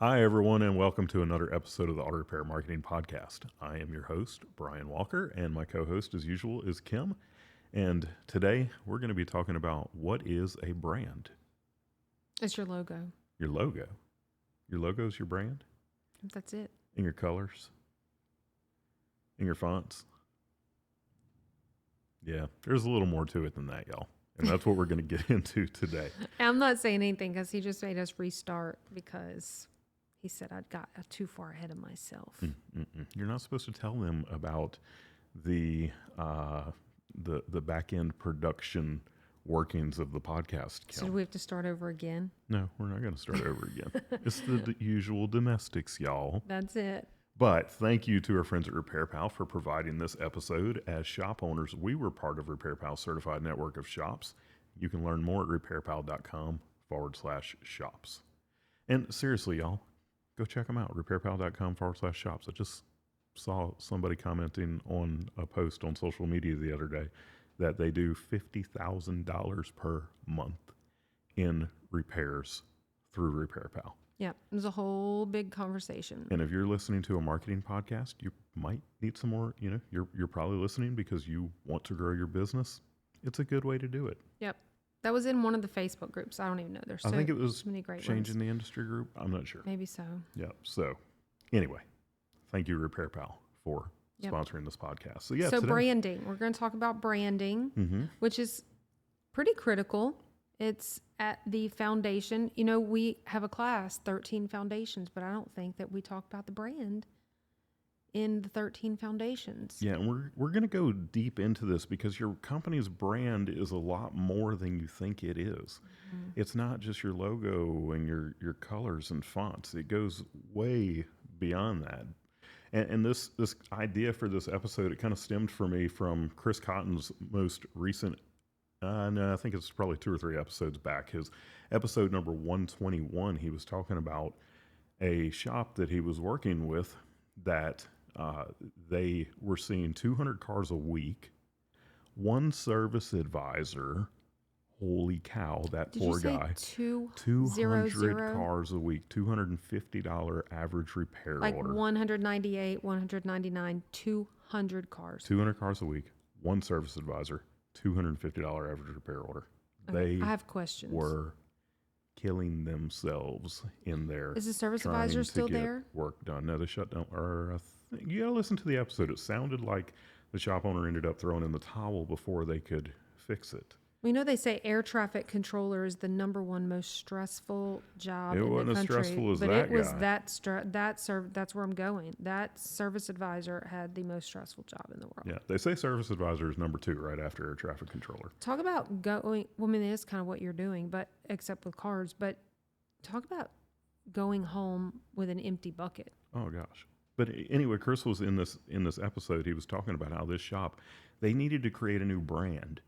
Hi, everyone, and welcome to another episode of the Auto Repair Marketing Podcast. I am your host, Brian Walker, and my co host, as usual, is Kim. And today we're going to be talking about what is a brand. It's your logo. Your logo. Your logo is your brand? That's it. And your colors? And your fonts? Yeah, there's a little more to it than that, y'all. And that's what we're going to get into today. I'm not saying anything because he just made us restart because he said I'd got too far ahead of myself. You're not supposed to tell them about the back end production workings of the podcast. So do we have to start over again? No, we're not going to start over again. It's the usual domestics, y'all. That's it. But thank you to our friends at Repair Pal for providing this episode. As shop owners, we were part of Repair Pal's certified network of shops. You can learn more at repairpal.com/shops. And seriously, y'all, go check them out, repairpal.com/shops. I just saw somebody commenting on a post on social media the other day that they do $50,000 per month in repairs through Repair Pal. Yeah, it was a whole big conversation. And if you're listening to a marketing podcast, you might need some more, you're probably listening because you want to grow your business. It's a good way to do it. Yep. That was in one of the Facebook groups. I don't even know. There's I think it was so many great Changing ones. the Industry group. I'm not sure. Maybe so. Yeah. So anyway, thank you, Repair Pal, for sponsoring this podcast. So today, branding. We're going to talk about branding, which is pretty critical. It's at the foundation. You know, we have a class, 13 foundations, but I don't think that we talk about the brand in the 13 foundations. Yeah, and we're going to go deep into this because your company's brand is a lot more than you think it is. It's not just your logo and your colors and fonts. It goes way beyond that. And this idea for this episode, it kind of stemmed for me from Chris Cotton's most recent, I think it's probably 2 or 3 episodes back. His episode number 121, he was talking about a shop that he was working with that they were seeing 200 cars a week, one service advisor. Holy cow, that Did poor you say guy. 200 cars a week, $250 average repair like order. 198, 199, 200 cars. 200 cars a week, one service advisor, $250 average repair order. Okay, I have questions. Were killing themselves in there. Is the service trying advisor to still get there? Work done. No, they shut down. Or you gotta listen to the episode. It sounded like the shop owner ended up throwing in the towel before they could fix it. We know they say air traffic controller is the number one most stressful job in the country. It wasn't as stressful as but that it was guy. that's where I'm going. That service advisor had the most stressful job in the world. Yeah, they say service advisor is number 2 right after air traffic controller. Talk about going. Well, I mean, it is kind of what you're doing, but except with cars. But talk about going home with an empty bucket. Oh gosh. But anyway, Chris was in this episode. He was talking about how this shop, they needed to create a new brand.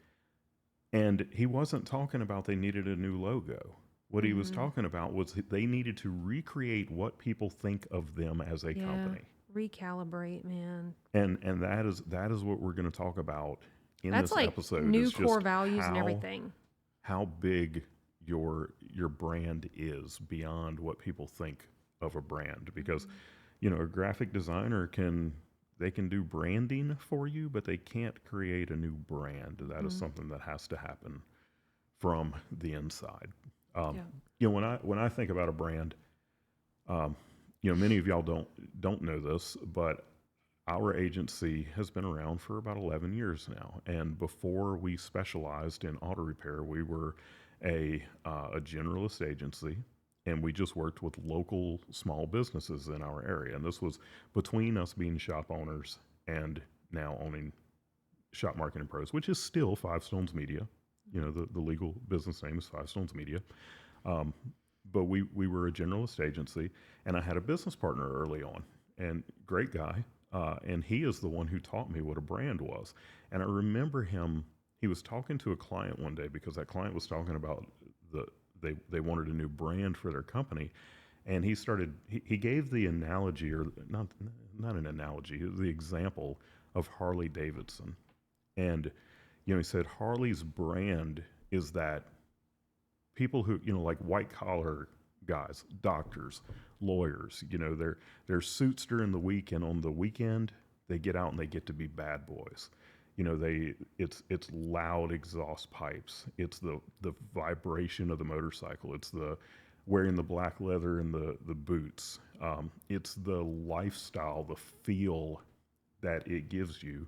And he wasn't talking about they needed a new logo. What he was talking about was they needed to recreate what people think of them as a company. Recalibrate, man. And that is what we're going to talk about in That's this like episode. new is core just values and everything. How big your brand is beyond what people think of a brand. Because, a graphic designer can do branding for you, but they can't create a new brand. That is something that has to happen from the inside. When I think about a brand, many of y'all don't know this, but our agency has been around for about 11 years now. And before we specialized in auto repair, we were a generalist agency. And we just worked with local small businesses in our area. And this was between us being shop owners and now owning Shop Marketing Pros, which is still Five Stones Media. The legal business name is Five Stones Media. But we were a generalist agency, and I had a business partner early on, and great guy. And he is the one who taught me what a brand was. And I remember he was talking to a client one day because that client was talking about they wanted a new brand for their company. And he gave the analogy, or not an analogy, the example of Harley-Davidson. And, he said Harley's brand is that people who, like white collar guys, doctors, lawyers. You know, they're suits during the week, and on the weekend they get out and they get to be bad boys. You know, it's loud exhaust pipes. It's the vibration of the motorcycle. It's the wearing the black leather and the boots. It's the lifestyle, the feel that it gives you.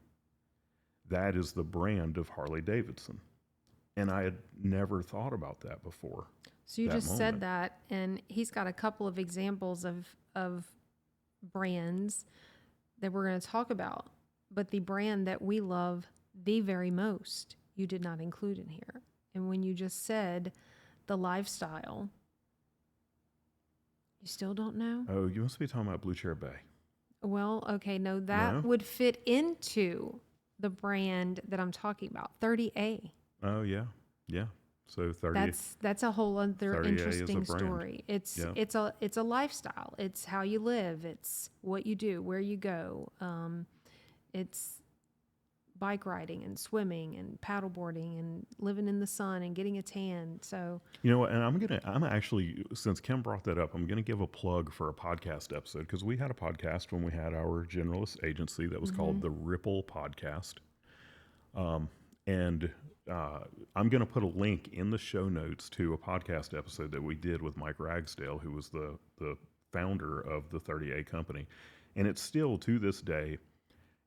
That is the brand of Harley-Davidson. And I had never thought about that before. So you that just moment. said that, and he's got a couple of examples of brands that we're going to talk about. But the brand that we love the very most, you did not include in here. And when you just said the lifestyle, you still don't know? Oh, you must be talking about Blue Chair Bay. Well, okay, no, that No? would fit into the brand that I'm talking about, 30A. Oh, yeah. Yeah. So 30. That's a whole other 30A is a interesting brand. story. It's Yeah. it's a lifestyle. It's how you live. It's what you do, where you go. It's bike riding and swimming and paddleboarding and living in the sun and getting a tan. So You know what? And I'm actually, since Kim brought that up, I'm going to give a plug for a podcast episode, because we had a podcast when we had our generalist agency that was called the Ripple Podcast. And I'm going to put a link in the show notes to a podcast episode that we did with Mike Ragsdale, who was the founder of the 30A company. And it's still, to this day,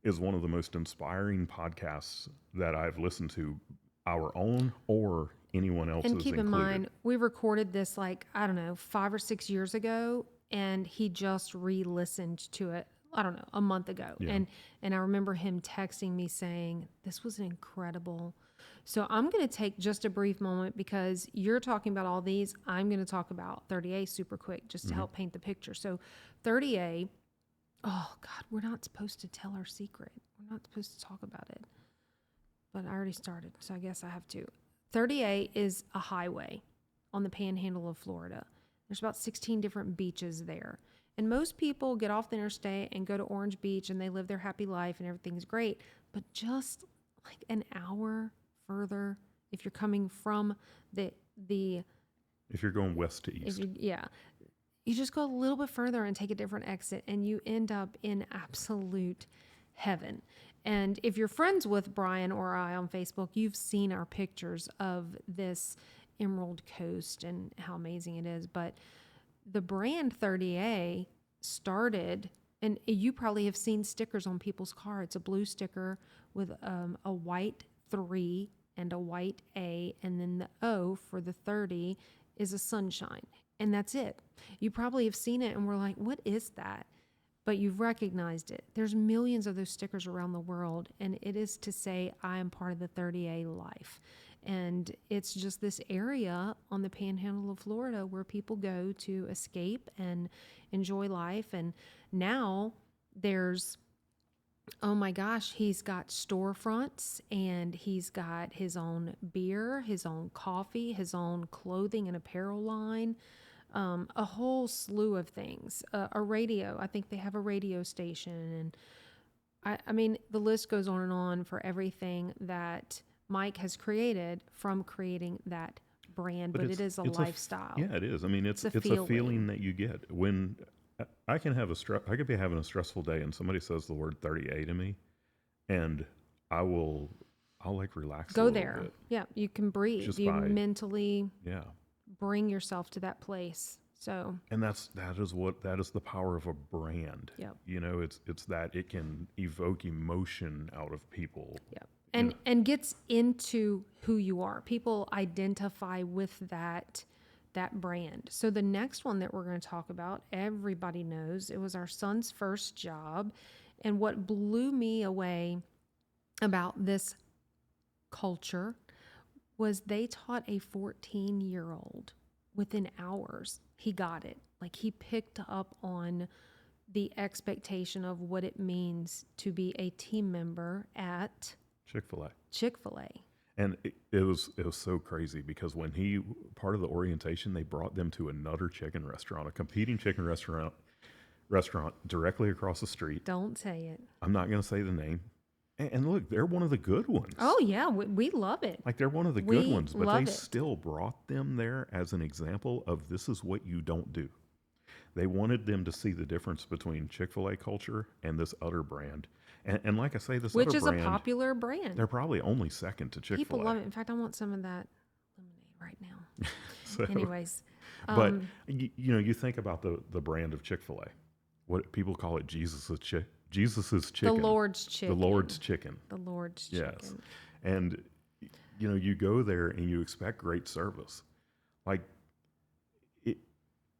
is one of the most inspiring podcasts that I've listened to, our own or anyone else's and keep in included. mind, we recorded this like, I don't know, 5 or 6 years ago, and he just re-listened to it, I don't know, a month ago. Yeah. And I remember him texting me saying, this was incredible. So I'm going to take just a brief moment, because you're talking about all these. I'm going to talk about 30A super quick, just to help paint the picture. So 30A, oh God, we're not supposed to tell our secret. We're not supposed to talk about it. But I already started, so I guess I have to. 30A is a highway on the panhandle of Florida. There's about 16 different beaches there. And most people get off the interstate and go to Orange Beach and they live their happy life and everything's great. But just like an hour further, if you're coming from the If you're going west to east. you just go a little bit further and take a different exit, and you end up in absolute heaven. And if you're friends with Brian or I on Facebook, you've seen our pictures of this Emerald Coast and how amazing it is. But the brand 30A started, and you probably have seen stickers on people's car. It's a blue sticker with a white 3 and a white A, and then the O for the 30 is a sunshine. And that's it. You probably have seen it and we're like, what is that? But you've recognized it. There's millions of those stickers around the world, and it is to say I am part of the 30A life. And it's just this area on the panhandle of Florida where people go to escape and enjoy life. And now there's, oh my gosh, he's got storefronts, and he's got his own beer, his own coffee, his own clothing and apparel line. A whole slew of things, a radio. I think they have a radio station. And I mean, the list goes on and on for everything that Mike has created from creating that brand, but it is a lifestyle. Yeah, it is. I mean, it's a feeling that you get when I can have I could be having a stressful day and somebody says the word 30A to me, and I'll like relax. Go a little there. bit. Yeah, you can breathe. Just you by- mentally Yeah. bring yourself to that place. So, And that is the power of a brand. Yep. You know, it's that it can evoke emotion out of people. yeah. And gets into who you are. People identify with that brand. So the next one that we're going to talk about, everybody knows, it was our son's first job. And what blew me away about this culture was they taught a 14-year-old within hours. He got it. Like, he picked up on the expectation of what it means to be a team member at Chick-fil-A. Chick-fil-A. And it was so crazy because when part of the orientation, they brought them to another chicken restaurant, a competing chicken restaurant directly across the street. Don't say it. I'm not going to say the name, And look, they're one of the good ones. Oh yeah, we love it. Like they're one of the We good ones, but they love it. still brought them there as an example of this is what you don't do. They wanted them to see the difference between Chick-fil-A culture and this other brand. And like I say, this Which other is brand, a popular brand. they're probably only second to Chick-fil-A. People love it. In fact, I want some of that lemonade right now. So, Anyways, but you know, you think about the brand of Chick-fil-A. What people call it, Jesus's chicken. the Lord's chicken. The Lord's chicken. The Lord's Yes. chicken. And you know, you go there and you expect great service. Like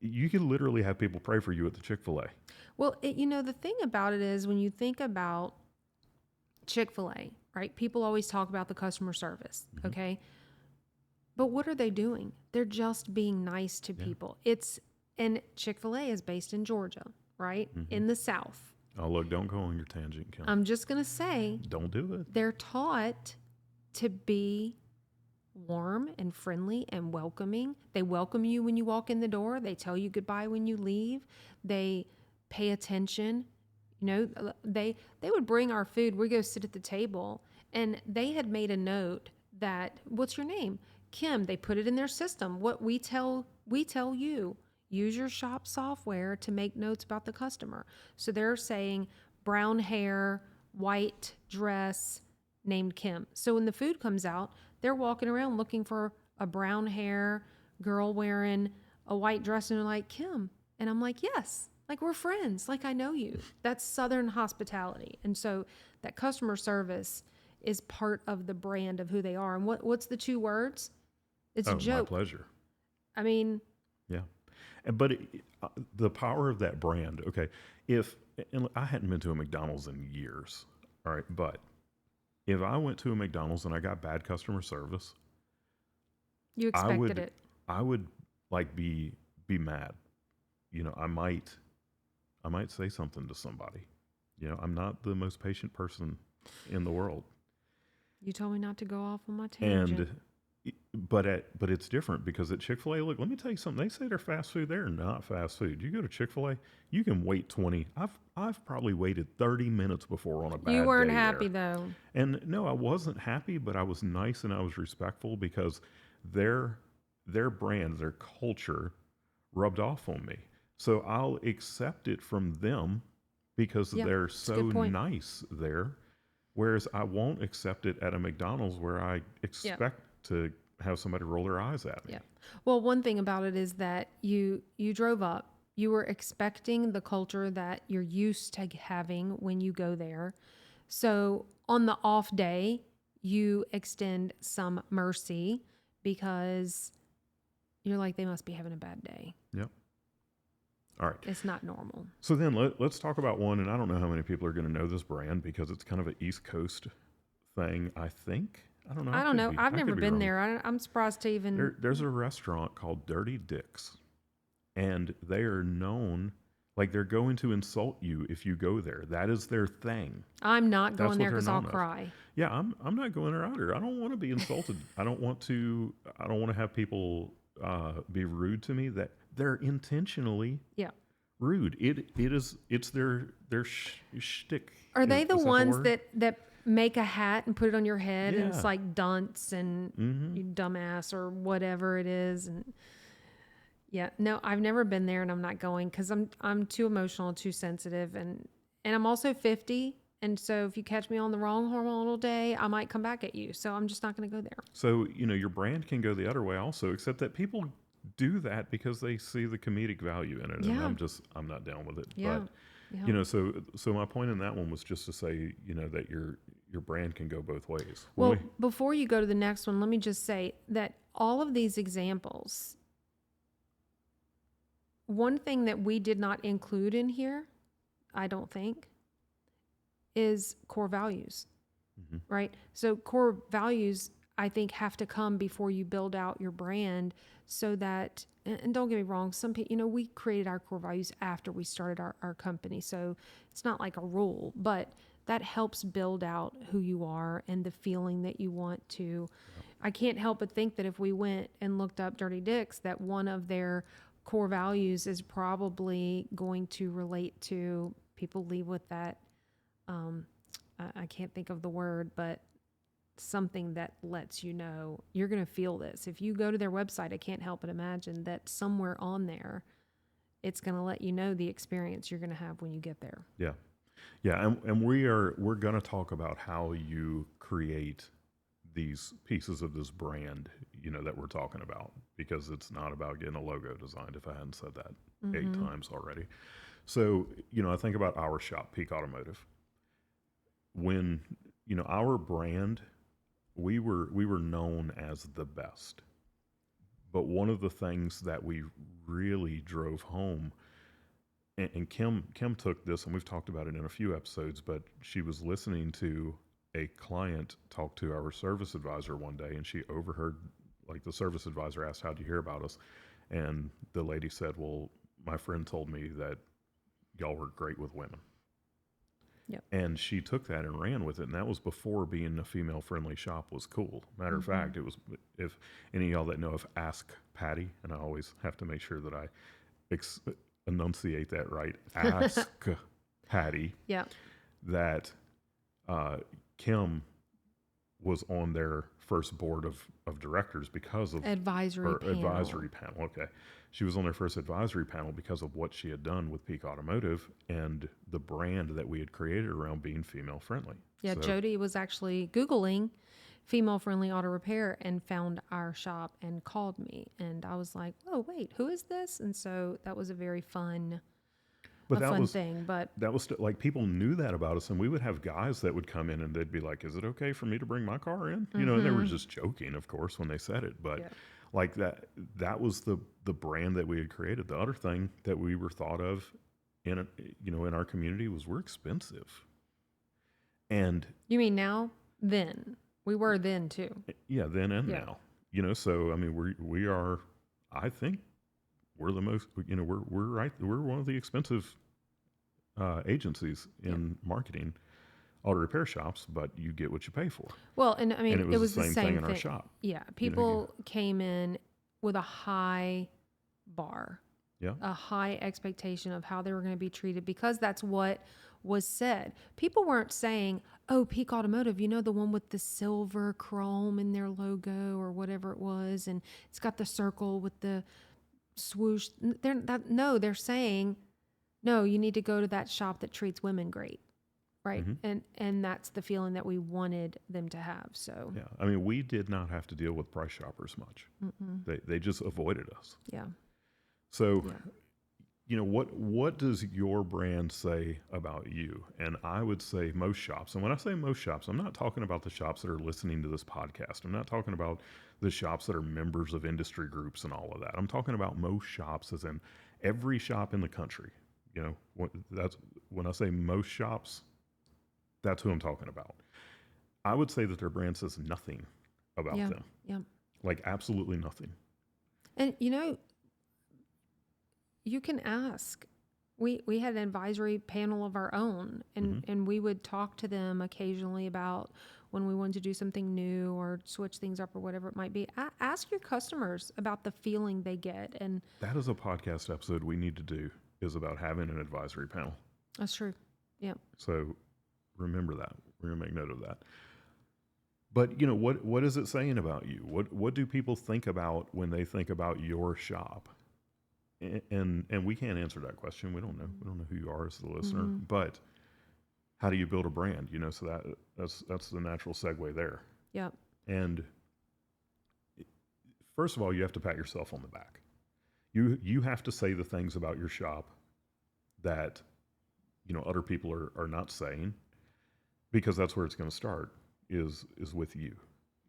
you could literally have people pray for you at the Chick-fil-A. Well, you know, the thing about it is when you think about Chick-fil-A, right? People always talk about the customer service, okay? But what are they doing? They're just being nice to people. And Chick-fil-A is based in Georgia, right? In the South. Oh, look, don't go on your tangent, Kim. I'm just going to say Don't do it. they're taught to be warm and friendly and welcoming. They welcome you when you walk in the door. They tell you goodbye when you leave. They pay attention. You know, they would bring our food. We go sit at the table, and they had made a note that, what's your name? Kim. They put it in their system. What we tell you. Use your shop software to make notes about the customer. So they're saying brown hair, white dress, named Kim. So when the food comes out, they're walking around looking for a brown hair girl wearing a white dress, and they're like, Kim. And I'm like, yes, like we're friends, like I know you. That's Southern hospitality. And so that customer service is part of the brand of who they are. And what's the two words? It's a joke. My pleasure. I mean, yeah. But the power of that brand, okay, and I hadn't been to a McDonald's in years, all right, but if I went to a McDonald's and I got bad customer service, you expected it. I would like be mad. You know, I might say something to somebody. You know, I'm not the most patient person in the world. You told me not to go off on my tangent. But it's different because at Chick-fil-A, look, let me tell you something. They say they're fast food. They're not fast food. You go to Chick-fil-A, you can wait 20. I've probably waited 30 minutes before on a bad day. You weren't happy though. And no, I wasn't happy, but I was nice and I was respectful because their brand, their culture rubbed off on me. So I'll accept it from them because they're so nice there. Whereas I won't accept it at a McDonald's where I expect to have somebody roll their eyes at me. Yeah. Well, one thing about it is that you drove up. You were expecting the culture that you're used to having when you go there. So on the off day, you extend some mercy because you're like, they must be having a bad day. Yep. All right. It's not normal. So then let's talk about one, and I don't know how many people are going to know this brand because it's kind of an East Coast thing, I think. I don't know. I don't know. I've never been there. I'm surprised to even... There's a restaurant called Dirty Dick's, and they are known, like they're going to insult you if you go there. That is their thing. I'm not going there because I'll cry. Yeah, I'm not going there either. I don't want to be insulted. I don't want to have people be rude to me. That they're intentionally rude. It's their shtick. Are they the ones that make a hat and put it on your head and it's like dunce and you dumbass or whatever it is? And no, I've never been there and I'm not going because I'm too emotional, too sensitive, and I'm also 50. And so if you catch me on the wrong hormonal day, I might come back at you. So I'm just not going to go there. So, you know, your brand can go the other way also, except that people do that because they see the comedic value in it. Yeah. And I'm not down with it. Yeah. But, you know, so my point in that one was just to say, you know, that your brand can go both ways. Well, before you go to the next one, let me just say that all of these examples, one thing that we did not include in here, I don't think, is core values, right? So core values, I think, have to come before you build out your brand so that, and don't get me wrong, some people, you know, we created our core values after we started our company. So it's not like a rule, but that helps build out who you are and the feeling that you want to. I can't help but think that if we went and looked up Dirty Dick's, that one of their core values is probably going to relate to people leave with that I can't think of the word, but something that lets you know you're going to feel this. If you go to their website, I can't help but imagine that somewhere on there, it's going to let you know the experience you're going to have when you get there. Yeah. Yeah. And we're going to talk about how you create these pieces of this brand, that we're talking about, because it's not about getting a logo designed, if I hadn't said that 8 times already. So, I think about our shop, Peak Automotive. When, our brand, we were known as the best. But one of the things that we really drove home, and Kim took this, and we've talked about it in a few episodes, but she was listening to a client talk to our service advisor one day, and she overheard, like, the service advisor asked, "How'd you hear about us?" And the lady said, "Well, my friend told me that y'all were great with women." Yep. And she took that and ran with it. And that was before being a female friendly shop was cool. Matter of fact, it was, if any of y'all that know of Ask Patty, and I always have to make sure that I enunciate that right. Ask Patty. Yeah. That Kim was on their first board of directors because of Advisory panel. Okay. She was on their first advisory panel because of what she had done with Peak Automotive and the brand that we had created around being female friendly. Yeah, So, Jody was actually Googling female friendly auto repair and found our shop and called me. And I was like, oh, wait, who is this? And so that was a very fun thing. But that was like, people knew that about us, and we would have guys that would come in and they'd be like, "Is it okay for me to bring my car in?" And they were just joking, of course, when they said it. But like that was the brand that we had created. The other thing that we were thought of in our community was we're expensive. And you mean now? Then we were then too. Yeah, then and now. So I mean, we are. I think we're the most. We're one of the expensive agencies in marketing auto repair shops, but you get what you pay for. Well, and I mean, and it was the same thing in our shop. Yeah, people came in with a high bar, a high expectation of how they were going to be treated, because that's what was said. People weren't saying, "Oh, Peak Automotive, the one with the silver chrome in their logo or whatever it was, and it's got the circle with the swoosh." They're saying, "No, you need to go to that shop that treats women great." Right. And that's the feeling that we wanted them to have. So, yeah, I mean, we did not have to deal with price shoppers much. They just avoided us. Yeah. So, what does your brand say about you? And I would say most shops. And when I say most shops, I'm not talking about the shops that are listening to this podcast. I'm not talking about the shops that are members of industry groups and all of that. I'm talking about most shops, as in every shop in the country. That's when I say most shops. That's who I'm talking about. I would say that their brand says nothing about them. Yeah. Like absolutely nothing. And you can ask. We had an advisory panel of our own, and we would talk to them occasionally about when we wanted to do something new or switch things up or whatever it might be. Ask your customers about the feeling they get. And that is a podcast episode we need to do, is about having an advisory panel. That's true. Yeah. So remember that. We're going to make note of that. But what is it saying about you? What do people think about when they think about your shop? And we can't answer that question. We don't know. We don't know who you are as the listener. But how do you build a brand? So that's the natural segue there. Yeah. And first of all, you have to pat yourself on the back. You have to say the things about your shop that other people are not saying, because that's where it's going to start, is with you.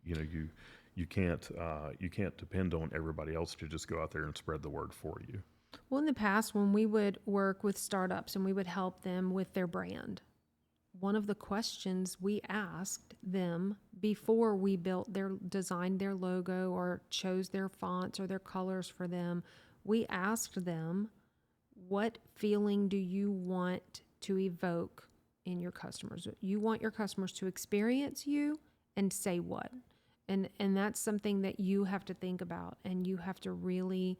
You can't depend on everybody else to just go out there and spread the word for you. Well, in the past, when we would work with startups and we would help them with their brand, one of the questions we asked them before we designed their logo or chose their fonts or their colors for them, we asked them, what feeling do you want to evoke in your customers? You want your customers to experience you, and say what? And that's something that you have to think about, and you have to really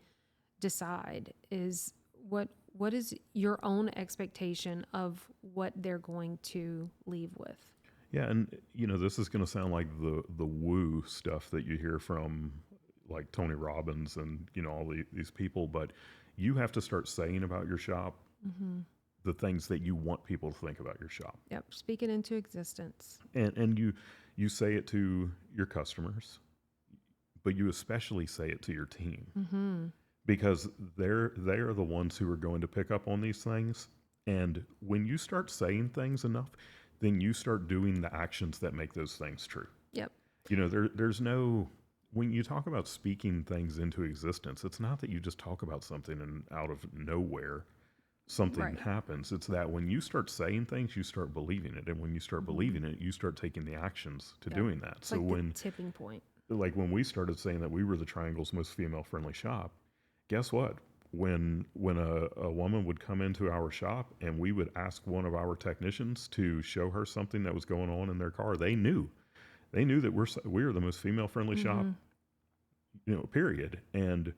decide is what is your own expectation of what they're going to leave with. Yeah, and this is going to sound like the woo stuff that you hear from like Tony Robbins and all these people, but you have to start saying about your shop Mm-hmm. the things that you want people to think about your shop, Yep. Speak it into existence. and you say it to your customers, but you especially say it to your team Mm-hmm. because they are the ones who are going to pick up on these things. And when you start saying things enough, then you start doing the actions that make those things true. Yep. There's no, when you talk about speaking things into existence, it's not that you just talk about something and out of nowhere something Right. happens. It's that when you start saying things, you start believing it. And when you start Mm-hmm. believing it, you start taking the actions to Yep. doing that. It's So like the tipping point. when we started saying that we were the Triangle's most female friendly shop, guess what? When a woman would come into our shop and we would ask one of our technicians to show her something that was going on in their car, they knew that we are the most female friendly shop, Mm-hmm. period. And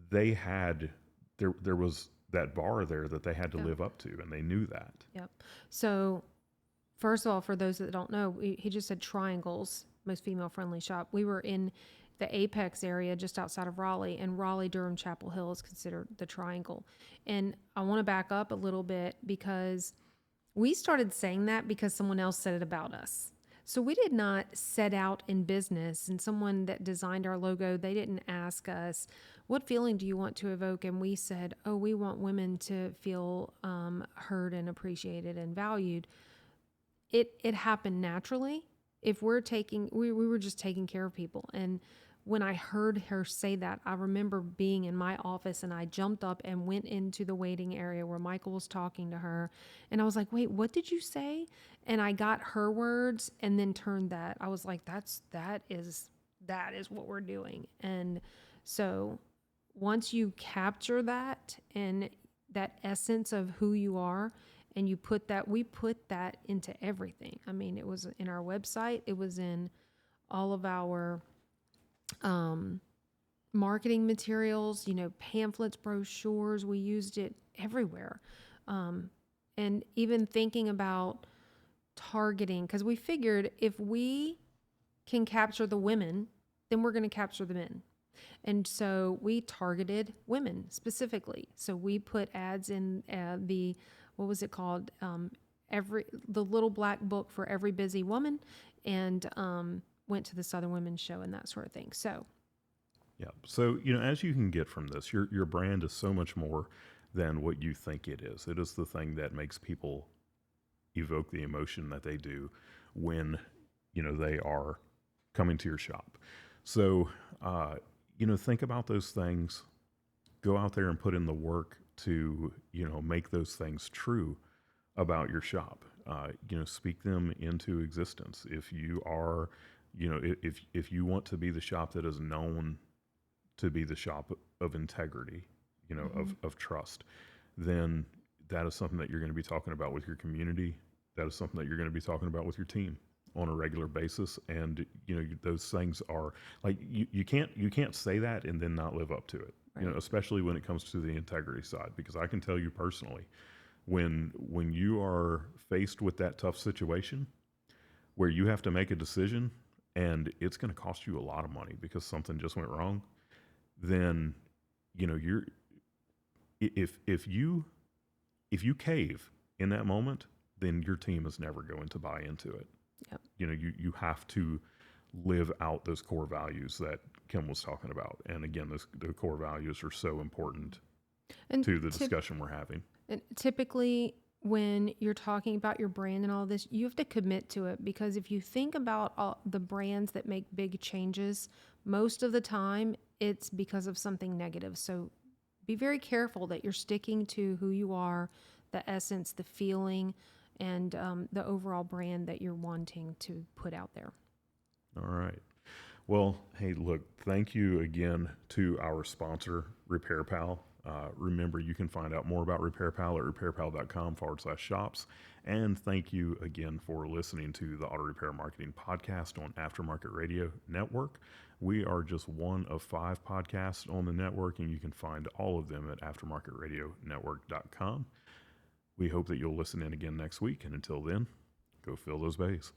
they had there was that bar there that they had to Yep. live up to, and they knew that. Yep. So, first of all, for those that don't know, he just said Triangles, most female friendly shop. We were in the Apex area just outside of Raleigh, and Raleigh, Durham, Chapel Hill is considered the Triangle. And I want to back up a little bit because we started saying that because someone else said it about us. So we did not set out in business, and someone that designed our logo, they didn't ask us, what feeling do you want to evoke? And we said, oh, we want women to feel heard and appreciated and valued. It happened naturally. If we're taking, we were just taking care of people. And when I heard her say that, I remember being in my office and I jumped up and went into the waiting area where Michael was talking to her. And I was like, wait, what did you say? And I got her words and then turned that. I was like, that is what we're doing. And so once you capture that and that essence of who you are, and you put that, we put that into everything. I mean, it was in our website, it was in all of our marketing materials, pamphlets, brochures. We used it everywhere. And even thinking about targeting, because we figured if we can capture the women, then we're going to capture the men. And so we targeted women specifically. So we put ads in what was it called? The little black book for every busy woman, and went to the Southern Women's Show and that sort of thing. So, Yeah. So, as you can get from this, your brand is so much more than what you think it is. It is the thing that makes people evoke the emotion that they do when, they are coming to your shop. So, think about those things, go out there and put in the work to, make those things true about your shop. Speak them into existence. If you are, if you want to be the shop that is known to be the shop of integrity, of trust, then that is something that you're going to be talking about with your community. That is something that you're going to be talking about with your team on a regular basis. And, those things are like, you can't say that and then not live up to it, right. Especially when it comes to the integrity side, because I can tell you personally, when you are faced with that tough situation where you have to make a decision and it's going to cost you a lot of money because something just went wrong, then you're if you cave in that moment, then your team is never going to buy into it. Yep. You have to live out those core values that Kim was talking about, and again, the core values are so important and to the discussion we're having. And typically, when you're talking about your brand and all this, you have to commit to it, because if you think about all the brands that make big changes, most of the time it's because of something negative. So be very careful that you're sticking to who you are, the essence, the feeling, and the overall brand that you're wanting to put out there. All right. Well, hey, look, thank you again to our sponsor, Repair Pal. Remember, you can find out more about Repair Pal at repairpal.com/shops. And thank you again for listening to the Auto Repair Marketing Podcast on Aftermarket Radio Network. We are just one of 5 podcasts on the network, and you can find all of them at aftermarketradionetwork.com. We hope that you'll listen in again next week. And until then, Go fill those bays.